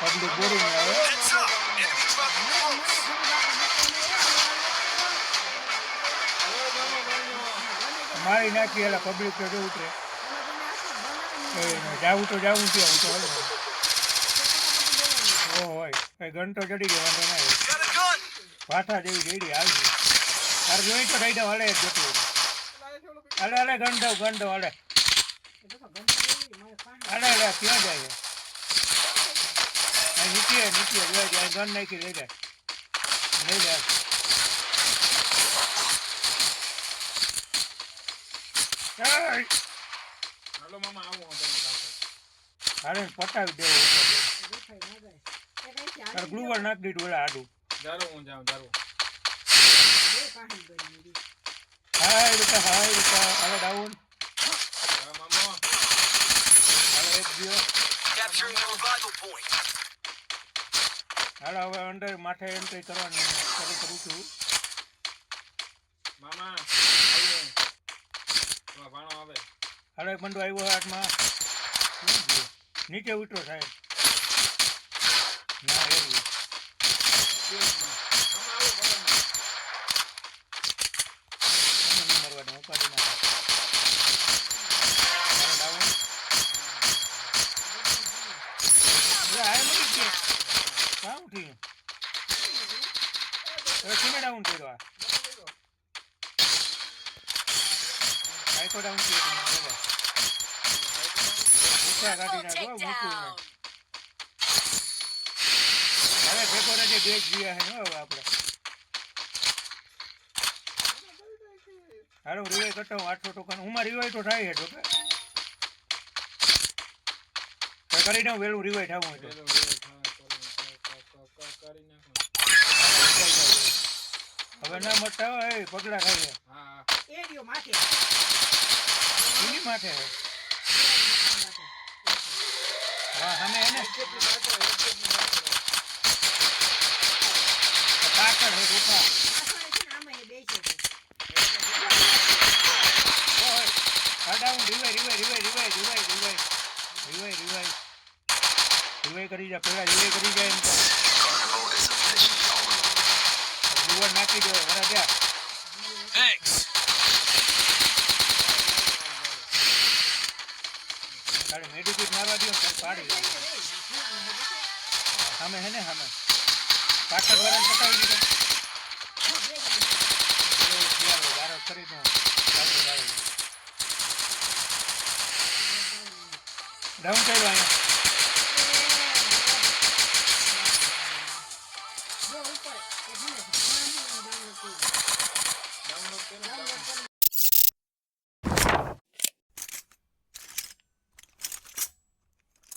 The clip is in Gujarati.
પબ્લિક બોરિંગ આવે મારી નાખી એટલે પબ્લિક તો જવું ઉતરે જાવું તો જાવું ત્યાં હું તો હલો ઓ હોય કઈ ઘંટો ચડી ગયો વાંધો ના ભાષા જેવી જઈ આવી તારે જોઈ તો થઈ દઉં હલે જતું હલે હલે ગંડો હલે હલે હલે ક્યાં જાય નીચે લઈ જાય ગન નાખી લઈ જાય હાલો મામા આવું અરે પટાવી દેવું તારે ગ્લુવર નાખી દીધું ઓલા આડું જારો હું જાઉં જારો હાય બેટા હાલે ડાઉન મામા હાલે એક ગયો Capturing the revival point. હાલે હવે અંડર માથે એન્ટ્રી કરવાની શરૂ કરું છું મામા આવું ભાણો આવે હાલે બંડો આવ્યો હાથમાં નીચે ઉતરો સાહેબ ના એવું મરવાનું ઉપાડી ના ડાઉન કર્યો ડાઉન કાઢી નાખો મૂકવું હવે પેપર જે બેચ ગયા છે ને હવે આપણે હાલો રિવાઈ કરતા હું 800 ટોકન ઉમાં રિવાઈ તો થાય છે જોકે કરી દઉં વેલું રિવાઈ થવું હોય હવે ના મળતા હોય પગલા ખાઈએ એની માથે હા અમે એને પાછળ છે રૂપા રિવાઈ કરી જા પેલા રિવાઈ કરી જાય એમ તો રિવાઈ નાખી દો વરા ત્યાં તારે મેડિકેટ મારવા દો તારે પાડી સામે હે ને સામે પાછળ વાળાને પટાવી દીધો વારો કરી દઉં ડાઉન કર્યો અહીંયા